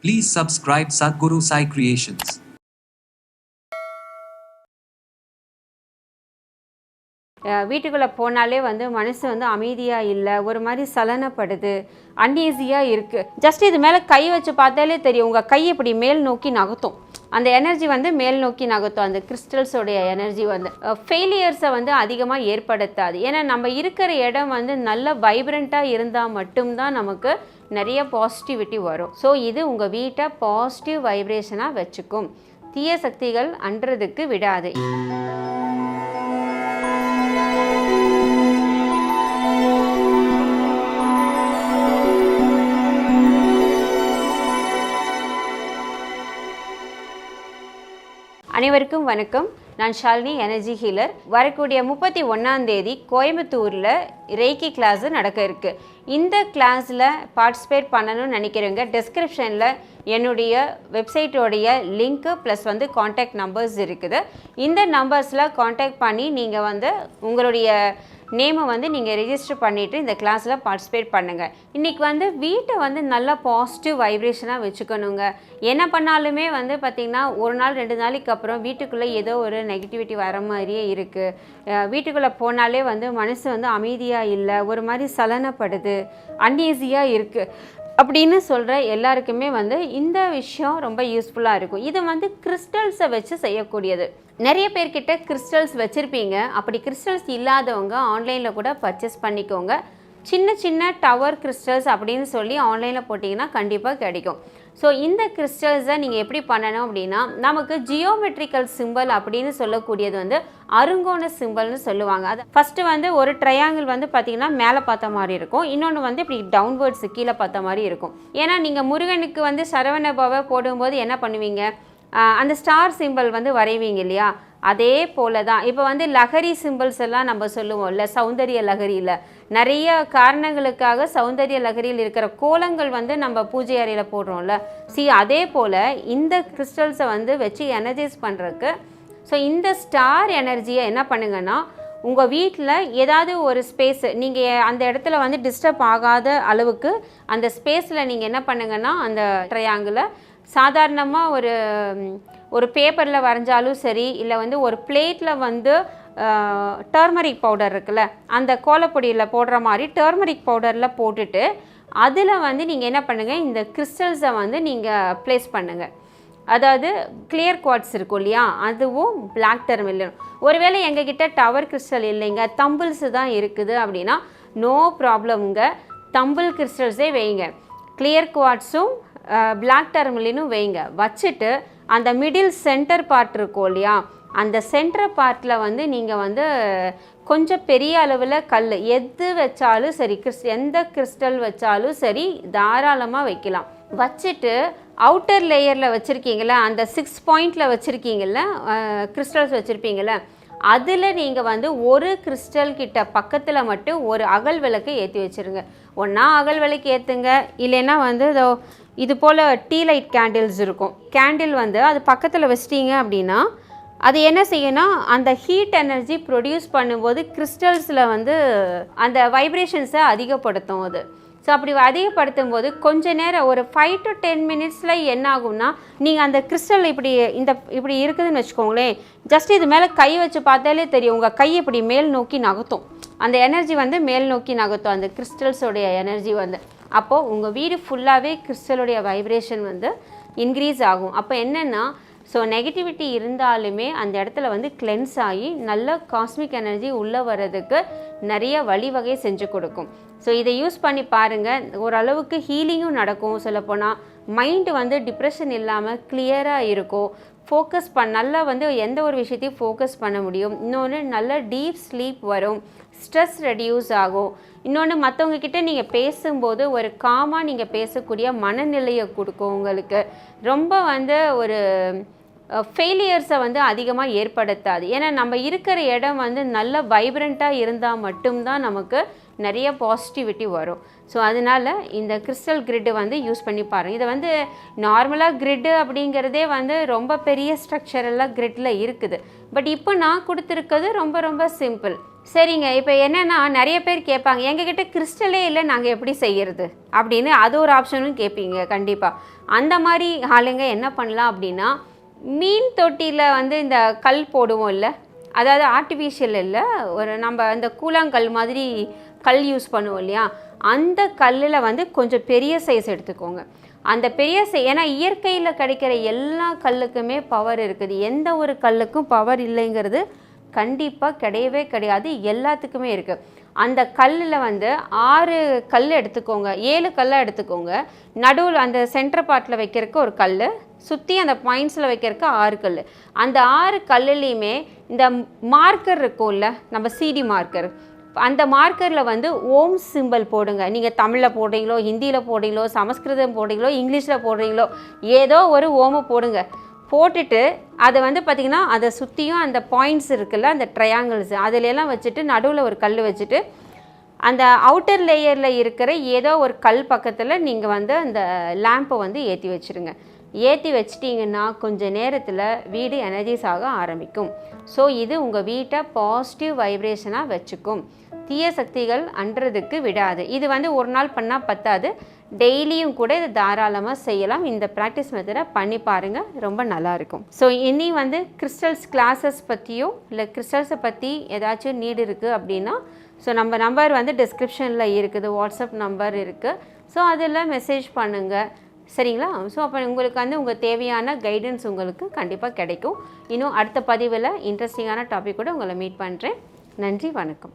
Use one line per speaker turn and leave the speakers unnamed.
Please subscribe Sadhguru Sai Creations.
வீட்டுக்குள்ளே போனாலே வந்து மனசு வந்து அமைதியாக இல்லை, ஒரு மாதிரி சலனப்படுது, அன்ஈஸியாக இருக்குது. ஜஸ்ட் இது மேலே கை வச்சு பார்த்தாலே தெரியும், உங்கள் கை இப்படி மேல் நோக்கி நகர்த்தும். அந்த எனர்ஜி வந்து மேல் நோக்கி நகர்த்தும். அந்த கிறிஸ்டல்ஸோடைய எனர்ஜி வந்து ஃபெயிலியர்ஸை வந்து அதிகமாக ஏற்படுத்தாது. ஏன்னா நம்ம இருக்கிற இடம் வந்து நல்ல வைப்ரண்ட்டாக இருந்தால் மட்டும்தான் நமக்கு நிறைய பாசிட்டிவிட்டி வரும். ஸோ இது உங்கள் வீட்டை பாசிட்டிவ் வைப்ரேஷனாக வச்சுக்கும், தீய சக்திகள் அன்றதுக்கு விடாது. அனைவருக்கும் வணக்கம். நான் ஷாலினி, எனர்ஜி ஹீலர். வரக்கூடிய 31ஆம் தேதி கோயம்புத்தூரில் ரேக்கி கிளாஸு நடக்க இருக்குது. இந்த கிளாஸில் பார்ட்டிசிபேட் பண்ணணும்னு நினைக்கிறவங்க டிஸ்கிரிப்ஷனில் என்னுடைய வெப்சைட்டோடைய லிங்க்கு ப்ளஸ் வந்து காண்டாக்ட் நம்பர்ஸ் இருக்குது. இந்த நம்பர்ஸில் காண்டாக்ட் பண்ணி நீங்கள் வந்து உங்களுடைய நேமை வந்து நீங்கள் ரெஜிஸ்டர் பண்ணிவிட்டு இந்த கிளாஸில் பார்ட்டிசிபேட் பண்ணுங்கள். இன்றைக்கி வந்து வீட்டை வந்து நல்லா பாசிட்டிவ் வைப்ரேஷனாக வச்சுக்கணுங்க. என்ன பண்ணாலுமே வந்து பார்த்திங்கன்னா ஒரு நாள் 2 நாளைக்கு அப்புறம் வீட்டுக்குள்ளே ஏதோ ஒரு நெகட்டிவிட்டி வர மாதிரியே இருக்குது. வீட்டுக்குள்ளே போனாலே வந்து மனசு வந்து அமைதியாக இல்லை, ஒரு மாதிரி சலனப்படுது, அன்ஈஸியாக இருக்குது அப்படின்னு சொல்கிற எல்லாருக்குமே வந்து இந்த விஷயம் ரொம்ப யூஸ்ஃபுல்லாக இருக்கும். இது வந்து கிறிஸ்டல்ஸை வச்சு செய்யக்கூடியது. நிறைய பேர்கிட்ட கிறிஸ்டல்ஸ் வச்சுருப்பீங்க. அப்படி கிறிஸ்டல்ஸ் இல்லாதவங்க ஆன்லைனில் கூட பர்ச்சேஸ் பண்ணிக்கோங்க. சின்ன சின்ன டவர் கிறிஸ்டல்ஸ் அப்படின்னு சொல்லி ஆன்லைனில் போட்டிங்கன்னா கண்டிப்பாக கிடைக்கும். ஸோ இந்த கிறிஸ்டல்ஸை நீங்கள் எப்படி பண்ணணும் அப்படின்னா, நமக்கு ஜியோமெட்ரிக்கல் சிம்பிள் அப்படின்னு சொல்லக்கூடியது வந்து அருங்கோண சிம்பிள்னு சொல்லுவாங்க. அது ஃபஸ்ட்டு வந்து ஒரு ட்ரையாங்கிள் வந்து பார்த்திங்கன்னா மேலே பார்த்த மாதிரி இருக்கும், இன்னொன்று வந்து இப்படி டவுன்வேர்ட்ஸு கீழே பார்த்த மாதிரி இருக்கும். ஏன்னா நீங்கள் முருகனுக்கு வந்து சரவண பவ போடும்போது என்ன பண்ணுவீங்க, அந்த ஸ்டார் சிம்பிள் வந்து வரைவீங்க இல்லையா, அதே போல தான் இப்போ வந்து லஹரி சிம்பிள்ஸ் எல்லாம் நம்ம சொல்லுவோம்ல, சௌந்தரிய லஹரியில் நிறைய காரணங்களுக்காக சௌந்தரிய லஹரியில் இருக்கிற கோலங்கள் வந்து நம்ம பூஜை அறையில் போடுறோம்ல. அதே போல் இந்த கிறிஸ்டல்ஸை வந்து வச்சு எனர்ஜைஸ் பண்ணுறதுக்கு, ஸோ இந்த ஸ்டார் எனர்ஜியை என்ன பண்ணுங்கன்னா, உங்கள் வீட்டில் ஏதாவது ஒரு ஸ்பேஸு நீங்கள் அந்த இடத்துல வந்து டிஸ்டர்ப் ஆகாத அளவுக்கு அந்த ஸ்பேஸில் நீங்கள் என்ன பண்ணுங்கன்னா, அந்த ட்ரையாங்கிளை சாதாரணமாக ஒரு பேப்பரில் வரைஞ்சாலும் சரி, இல்லை வந்து ஒரு பிளேட்டில் வந்து டர்மரிக் பவுடர் இருக்குல்ல, அந்த கோலப்பொடியில் போடுற மாதிரி டர்மரிக் பவுடரில் போட்டுட்டு அதில் வந்து நீங்கள் என்ன பண்ணுங்கள், இந்த கிறிஸ்டல்ஸை வந்து நீங்கள் ப்ளேஸ் பண்ணுங்கள். அதாவது கிளியர் குவார்ட்ஸ் இருக்கும் இல்லையா, அதுவும் பிளாக் டர்மிலும். ஒருவேளை எங்ககிட்ட டவர் கிறிஸ்டல் இல்லைங்க, தம்பிள்ஸு தான் இருக்குது அப்படின்னா நோ ப்ராப்ளம்ங்க, தம்பிள் கிறிஸ்டல்ஸே வைங்க. கிளியர் குவார்ட்ஸும் பிளாக் டர்மிலினும் வைங்க. வச்சுட்டு அந்த மிடில் சென்டர் பார்ட் இருக்கும் இல்லையா, அந்த சென்டர் பார்ட்டில் வந்து நீங்கள் வந்து கொஞ்சம் பெரிய அளவில் கல் எது வச்சாலும் சரி, எந்த கிறிஸ்டல் வச்சாலும் சரி தாராளமாக வைக்கலாம். வச்சுட்டு அவுட்டர் லேயரில் வச்சுருக்கீங்கள, அந்த 6 பாயிண்டில் வச்சுருக்கீங்கள கிறிஸ்டல்ஸ் வச்சுருப்பீங்கள, அதில் நீங்கள் வந்து ஒரு கிறிஸ்டல் கிட்ட பக்கத்தில் மட்டும் ஒரு அகல் விளக்கு ஏற்றி வச்சுருங்க. ஒன்றா அகல் விளக்கு ஏற்றுங்க, இல்லைன்னா வந்து இது போல் டீ லைட் கேண்டில்ஸ் இருக்கும், கேண்டில் வந்து அது பக்கத்தில் வச்சிட்டிங்க அப்படின்னா அது என்ன செய்யும்னா, அந்த ஹீட் எனர்ஜி ப்ரொடியூஸ் பண்ணும்போது கிறிஸ்டல்ஸில் வந்து அந்த வைப்ரேஷன்ஸை அதிகப்படுத்தும் அது. ஸோ அப்படி அதிகப்படுத்தும் போது கொஞ்ச நேரம் ஒரு 5 to 10 மினிட்ஸில் என்ன ஆகும்னா, நீங்கள் அந்த கிறிஸ்டல் இப்படி இருக்குதுன்னு வச்சுக்கோங்களேன், ஜஸ்ட் இது மேலே கை வச்சு பார்த்தாலே தெரியும், உங்கள் கை இப்படி மேல் நோக்கி நகர்த்தும். அந்த எனர்ஜி வந்து மேல் நோக்கி நகர்த்தும், அந்த கிறிஸ்டல்ஸோடைய எனர்ஜி வந்து. அப்போது உங்கள் வீடு ஃபுல்லாகவே கிறிஸ்டலுடைய வைப்ரேஷன் வந்து இன்க்ரீஸ் ஆகும். அப்போ என்னென்னா, ஸோ நெகட்டிவிட்டி இருந்தாலுமே அந்த இடத்துல வந்து கிளென்ஸ் ஆகி நல்ல காஸ்மிக் எனர்ஜி உள்ளே வர்றதுக்கு நிறைய வழிவகை செஞ்சு கொடுக்கும். ஸோ இதை யூஸ் பண்ணி பாருங்கள், ஓரளவுக்கு ஹீலிங்கும் நடக்கும். சொல்லப்போனால் மைண்டு வந்து டிப்ரெஷன் இல்லாமல் கிளியராக இருக்கும், ஃபோக்கஸ் நல்லா வந்து எந்த ஒரு விஷயத்தையும் ஃபோக்கஸ் பண்ண முடியும். இன்னொன்று நல்ல டீப் ஸ்லீப் வரும், ஸ்ட்ரெஸ் ரெடியூஸ் ஆகும். இன்னொன்று மற்றவங்கக்கிட்ட நீங்கள் பேசும்போது ஒரு காமாக நீங்கள் பேசக்கூடிய மனநிலையை கொடுக்கும் உங்களுக்கு. ரொம்ப வந்து ஒரு ஃபெயிலியர்ஸை வந்து அதிகமாக ஏற்படுத்தாது. ஏன்னா நம்ம இருக்கிற இடம் வந்து நல்ல வைப்ரண்ட்டாக இருந்தால் மட்டும்தான் நமக்கு நிறைய பாசிட்டிவிட்டி வரும். ஸோ அதனால் இந்த கிறிஸ்டல் கிரிட்டு வந்து யூஸ் பண்ணி பாருங்கள். இதை வந்து நார்மலாக கிரிட்டு அப்படிங்கிறதே வந்து ரொம்ப பெரிய ஸ்ட்ரக்சரெல்லாம் கிரிட்டில் இருக்குது. பட் இப்போ நான் கொடுத்துருக்கிறது ரொம்ப ரொம்ப சிம்பிள். சரிங்க. இப்போ என்னென்னா நிறைய பேர் கேட்பாங்க, எங்ககிட்ட கிறிஸ்டலே இல்லை, நாங்கள் எப்படி செய்கிறது அப்படின்னு. அது ஒரு ஆப்ஷனும் கேட்பீங்க கண்டிப்பாக. அந்த மாதிரி ஆளுங்க என்ன பண்ணலாம் அப்படின்னா, மீன் தொட்டியில் வந்து இந்த கல் போடுவோம் இல்லை, அதாவது ஆர்டிஃபிஷியல் இல்லை, ஒரு நம்ம அந்த கூழாங்கல் மாதிரி கல் யூஸ் பண்ணுவோம் இல்லையா, அந்த கல்லில் வந்து கொஞ்சம் பெரிய சைஸ் எடுத்துக்கோங்க. அந்த பெரிய ஏன்னா இயற்கையில் கிடைக்கிற எல்லா கல்லுக்குமே பவர் இருக்குது. எந்த ஒரு கல்லுக்கும் பவர் இல்லைங்கிறது கண்டிப்பாக கிடையவே கிடையாது, எல்லாத்துக்குமே இருக்குது. அந்த கல்லில் வந்து 6 கல் எடுத்துக்கோங்க, 7 கல்லாக எடுத்துக்கோங்க. நடுவில் அந்த சென்டர் பார்ட்டில் வைக்கிறதுக்கு ஒரு கல், சுற்றி அந்த பாயிண்ட்ஸில் வைக்கிறதுக்கு 6 கல். அந்த 6 கல்லுலேயுமே இந்த மார்க்கர் இருக்கும்ல, நம்ம சிடி மார்க்கர், அந்த மார்க்கரில் வந்து ஓம் சிம்பிள் போடுங்க. நீங்கள் தமிழில் போடுறீங்களோ, ஹிந்தியில் போடுறீங்களோ, சமஸ்கிருதம் போடுறீங்களோ, இங்கிலீஷில் போடுறீங்களோ, ஏதோ ஒரு ஓமை போடுங்க. போட்டுட்டு அதை வந்து பார்த்திங்கன்னா அதை சுற்றியும் அந்த பாயிண்ட்ஸ் இருக்குல்ல, அந்த ட்ரையாங்கிள்ஸ் அதிலெல்லாம் வச்சுட்டு நடுவில் ஒரு கல் வச்சுட்டு அந்த அவுட்டர் லேயரில் இருக்கிற ஏதோ ஒரு கல் பக்கத்தில் நீங்கள் வந்து அந்த லேம்பை வந்து ஏற்றி வச்சுருங்க. ஏற்றி வச்சிட்டிங்கன்னா கொஞ்சம் நேரத்தில் வீடு எனர்ஜைஸ் ஆக ஆரம்பிக்கும். ஸோ இது உங்கள் வீட்டை பாசிட்டிவ் வைப்ரேஷனாக வச்சுக்கும், தீய சக்திகள் அன்றதுக்கு விடாது. இது வந்து ஒரு நாள் பண்ணால் பத்தாது, டெய்லியும் கூட இதை தாராளமாக செய்யலாம். இந்த ப்ராக்டிஸ் மெத்தடை பண்ணி பாருங்கள், ரொம்ப நல்லாயிருக்கும். ஸோ இனி வந்து கிறிஸ்டல்ஸ் கிளாஸஸ் பற்றியோ இல்லை கிறிஸ்டல்ஸை பற்றி ஏதாச்சும் நீடு இருக்குது அப்படின்னா, ஸோ நம்ம நம்பர் வந்து டிஸ்கிரிப்ஷனில் இருக்குது, வாட்ஸ்அப் நம்பர் இருக்குது. ஸோ அதில் மெசேஜ் பண்ணுங்கள், சரிங்களா? ஸோ அப்போ உங்களுக்கு வந்து உங்கள் தேவையான கைடன்ஸ் உங்களுக்கு கண்டிப்பாக கிடைக்கும். இன்னும் அடுத்த பதிவில் இன்ட்ரெஸ்டிங்கான டாபிக் கூட உங்களை மீட் பண்ணுறேன். நன்றி, வணக்கம்.